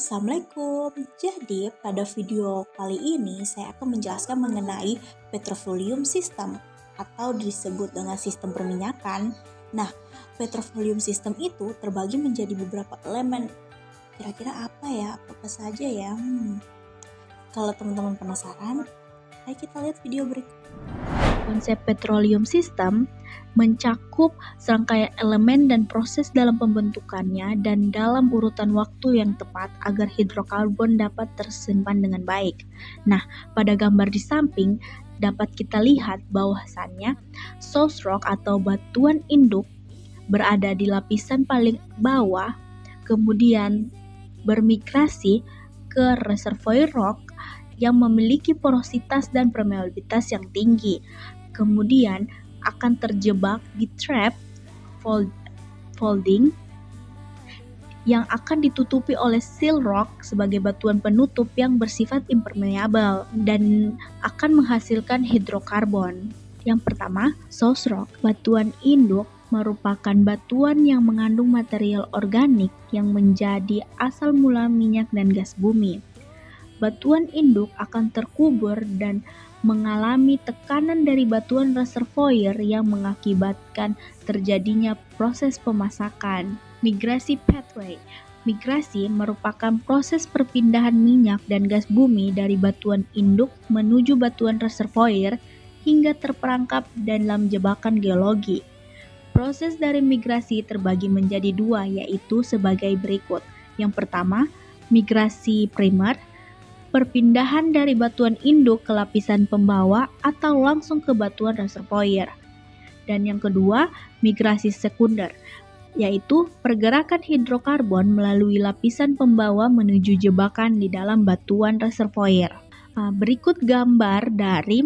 Assalamualaikum. Jadi, pada video kali ini saya akan menjelaskan mengenai petroleum system atau disebut dengan sistem perminyakan. Nah, petroleum system itu terbagi menjadi beberapa elemen. Kira-kira apa ya? Apa saja ya? Kalau teman-teman penasaran, ayo kita lihat video berikut. Konsep petroleum system mencakup serangkaian elemen dan proses dalam pembentukannya dan dalam urutan waktu yang tepat agar hidrokarbon dapat tersimpan dengan baik. Nah, pada gambar di samping dapat kita lihat bahwasannya source rock atau batuan induk berada di lapisan paling bawah, kemudian bermigrasi ke reservoir rock yang memiliki porositas dan permeabilitas yang tinggi. Kemudian akan terjebak di trap folding yang akan ditutupi oleh seal rock sebagai batuan penutup yang bersifat impermeable dan akan menghasilkan hidrokarbon. Yang pertama, source rock. Batuan induk merupakan batuan yang mengandung material organik yang menjadi asal mula minyak dan gas bumi. Batuan induk akan terkubur dan mengalami tekanan dari batuan reservoir yang mengakibatkan terjadinya proses pemasakan. Migrasi pathway. Migrasi merupakan proses perpindahan minyak dan gas bumi dari batuan induk menuju batuan reservoir hingga terperangkap dalam jebakan geologi. Proses dari migrasi terbagi menjadi dua, yaitu sebagai berikut. Yang pertama, migrasi primer, perpindahan dari batuan induk ke lapisan pembawa atau langsung ke batuan reservoir. Dan yang kedua, migrasi sekunder, yaitu pergerakan hidrokarbon melalui lapisan pembawa menuju jebakan di dalam batuan reservoir. Berikut gambar dari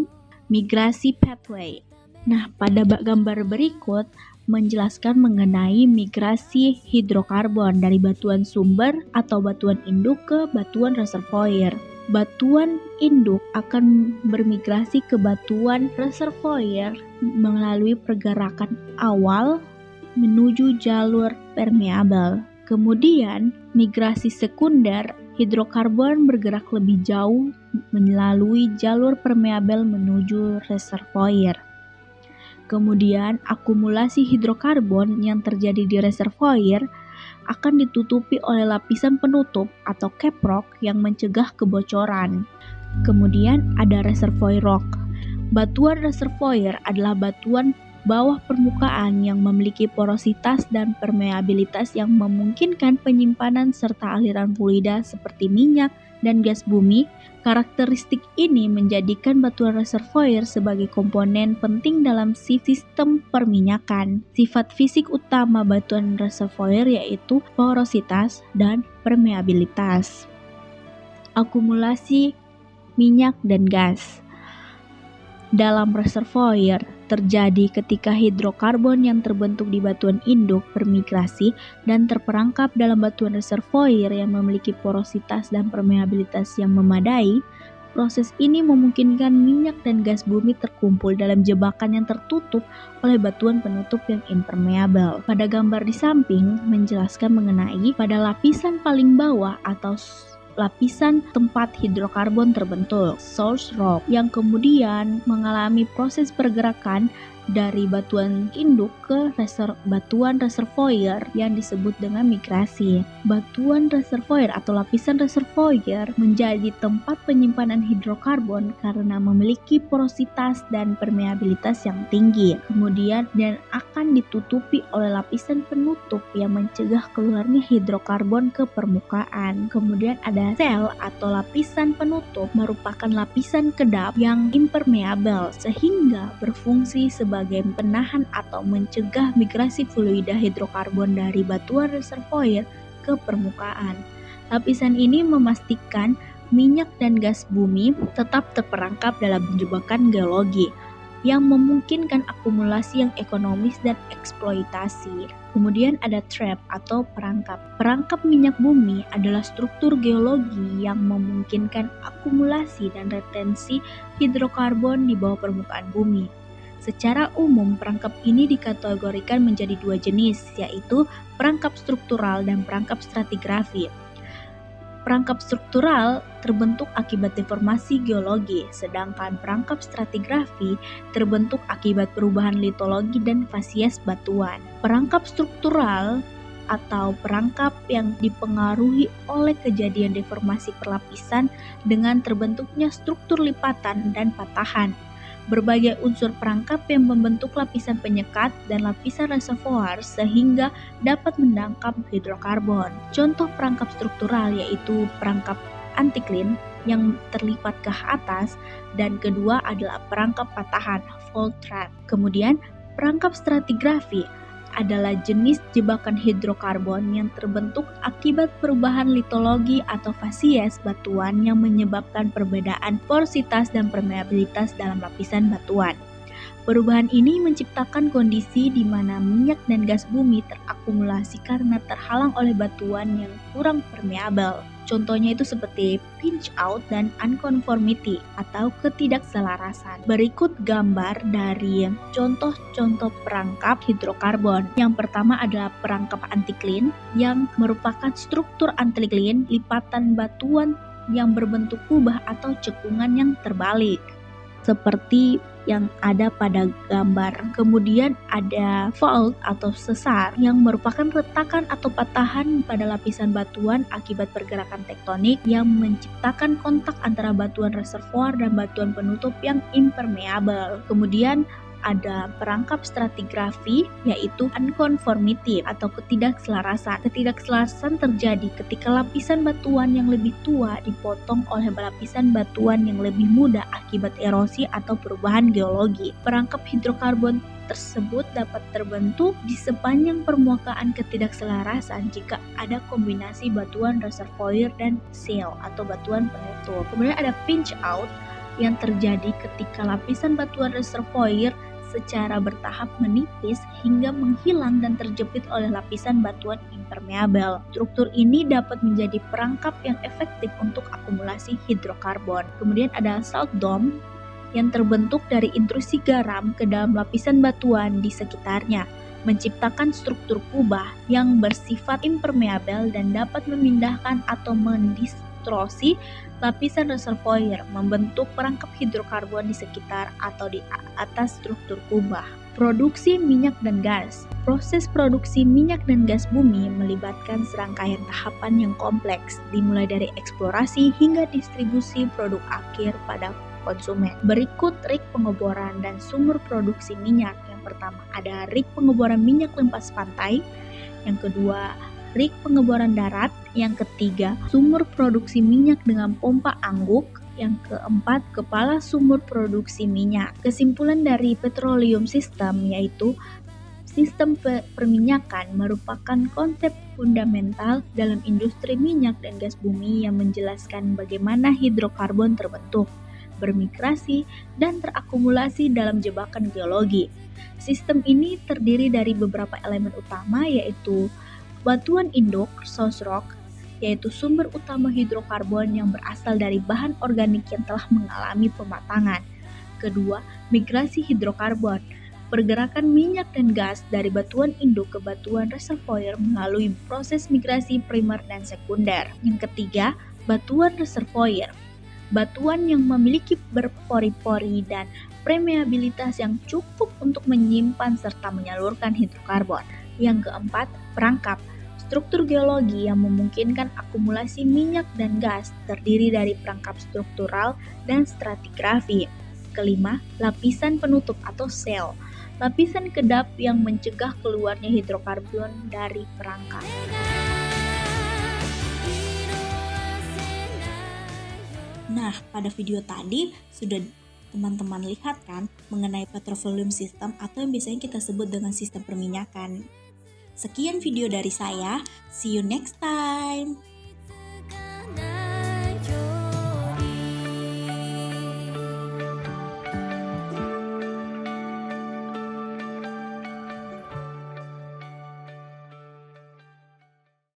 migrasi pathway. Nah, pada gambar berikut menjelaskan mengenai migrasi hidrokarbon dari batuan sumber atau batuan induk ke batuan reservoir. Batuan induk akan bermigrasi ke batuan reservoir melalui pergerakan awal menuju jalur permeable. Kemudian, migrasi sekunder, hidrokarbon bergerak lebih jauh melalui jalur permeable menuju reservoir. Kemudian, akumulasi hidrokarbon yang terjadi di reservoir akan ditutupi oleh lapisan penutup atau cap rock yang mencegah kebocoran. Kemudian ada reservoir rock. Batuan reservoir adalah batuan bawah permukaan yang memiliki porositas dan permeabilitas yang memungkinkan penyimpanan serta aliran fluida seperti minyak dan gas bumi. Karakteristik ini menjadikan batuan reservoir sebagai komponen penting dalam sistem perminyakan. Sifat fisik utama batuan reservoir yaitu porositas dan permeabilitas. Akumulasi minyak dan gas dalam reservoir terjadi ketika hidrokarbon yang terbentuk di batuan induk bermigrasi dan terperangkap dalam batuan reservoir yang memiliki porositas dan permeabilitas yang memadai. Proses ini memungkinkan minyak dan gas bumi terkumpul dalam jebakan yang tertutup oleh batuan penutup yang impermeable. Pada gambar di samping menjelaskan mengenai pada lapisan paling bawah atau lapisan tempat hidrokarbon terbentuk, source rock, yang kemudian mengalami proses pergerakan dari batuan induk ke batuan reservoir yang disebut dengan migrasi. Batuan reservoir atau lapisan reservoir menjadi tempat penyimpanan hidrokarbon karena memiliki porositas dan permeabilitas yang tinggi. Kemudian dan akan ditutupi oleh lapisan penutup yang mencegah keluarnya hidrokarbon ke permukaan. Kemudian ada sel atau lapisan penutup merupakan lapisan kedap yang impermeable sehingga berfungsi sebagai penahan atau mencegah migrasi fluida hidrokarbon dari batuan reservoir ke permukaan. Lapisan ini memastikan minyak dan gas bumi tetap terperangkap dalam jebakan geologi yang memungkinkan akumulasi yang ekonomis dan eksploitasi. Kemudian ada trap atau perangkap. Perangkap minyak bumi adalah struktur geologi yang memungkinkan akumulasi dan retensi hidrokarbon di bawah permukaan bumi. Secara umum, perangkap ini dikategorikan menjadi dua jenis, yaitu perangkap struktural dan perangkap stratigrafi. Perangkap struktural terbentuk akibat deformasi geologi, sedangkan perangkap stratigrafi terbentuk akibat perubahan litologi dan fasies batuan. Perangkap struktural atau perangkap yang dipengaruhi oleh kejadian deformasi perlapisan dengan terbentuknya struktur lipatan dan patahan. Berbagai unsur perangkap yang membentuk lapisan penyekat dan lapisan reservoir sehingga dapat mendangkal hidrokarbon. Contoh perangkap struktural yaitu perangkap antiklin yang terlipat ke atas, dan kedua adalah perangkap patahan, fault trap. Kemudian perangkap stratigrafi adalah jenis jebakan hidrokarbon yang terbentuk akibat perubahan litologi atau fasies batuan yang menyebabkan perbedaan porositas dan permeabilitas dalam lapisan batuan. Perubahan ini menciptakan kondisi di mana minyak dan gas bumi terakumulasi karena terhalang oleh batuan yang kurang permeabel. Contohnya itu seperti pinch out dan unconformity atau ketidakselarasan. Berikut gambar dari contoh-contoh perangkap hidrokarbon. Yang pertama adalah perangkap antiklin yang merupakan struktur antiklin lipatan batuan yang berbentuk kubah atau cekungan yang terbalik, seperti yang ada pada gambar. Kemudian ada fault atau sesar yang merupakan retakan atau patahan pada lapisan batuan akibat pergerakan tektonik yang menciptakan kontak antara batuan reservoir dan batuan penutup yang impermeable. Kemudian ada perangkap stratigrafi yaitu unconformity atau ketidakselarasan. Ketidakselarasan terjadi ketika lapisan batuan yang lebih tua dipotong oleh lapisan batuan yang lebih muda akibat erosi atau perubahan geologi. Perangkap hidrokarbon tersebut dapat terbentuk di sepanjang permukaan ketidakselarasan jika ada kombinasi batuan reservoir dan shale atau batuan penutup. Kemudian ada pinch out yang terjadi ketika lapisan batuan reservoir secara bertahap menipis hingga menghilang dan terjepit oleh lapisan batuan impermeabel. Struktur ini dapat menjadi perangkap yang efektif untuk akumulasi hidrokarbon. Kemudian ada salt dome yang terbentuk dari intrusi garam ke dalam lapisan batuan di sekitarnya, menciptakan struktur kubah yang bersifat impermeabel dan dapat memindahkan atau mendistorsi lapisan reservoir, membentuk perangkap hidrokarbon di sekitar atau di atas struktur kubah. Produksi minyak dan gas. Proses produksi minyak dan gas bumi melibatkan serangkaian tahapan yang kompleks, dimulai dari eksplorasi hingga distribusi produk akhir pada konsumen. Berikut rig pengeboran dan sumber produksi minyak. Yang pertama ada rig pengeboran minyak lepas pantai, yang kedua rig pengeboran darat, yang ketiga sumur produksi minyak dengan pompa angguk, yang keempat kepala sumur produksi minyak. Kesimpulan dari petroleum system yaitu sistem perminyakan merupakan konsep fundamental dalam industri minyak dan gas bumi yang menjelaskan bagaimana hidrokarbon terbentuk, bermigrasi, dan terakumulasi dalam jebakan geologi. Sistem ini terdiri dari beberapa elemen utama yaitu batuan induk, source rock, yaitu sumber utama hidrokarbon yang berasal dari bahan organik yang telah mengalami pematangan. Kedua, migrasi hidrokarbon, pergerakan minyak dan gas dari batuan induk ke batuan reservoir melalui proses migrasi primer dan sekunder. Yang ketiga, batuan reservoir, batuan yang memiliki berpori-pori dan permeabilitas yang cukup untuk menyimpan serta menyalurkan hidrokarbon. Yang keempat, perangkap, struktur geologi yang memungkinkan akumulasi minyak dan gas terdiri dari perangkap struktural dan stratigrafi. Kelima, lapisan penutup atau shale, lapisan kedap yang mencegah keluarnya hidrokarbon dari perangkap. Nah, pada video tadi sudah teman-teman lihat kan mengenai petroleum system atau yang biasanya kita sebut dengan sistem perminyakan. Sekian video dari saya, see you next time.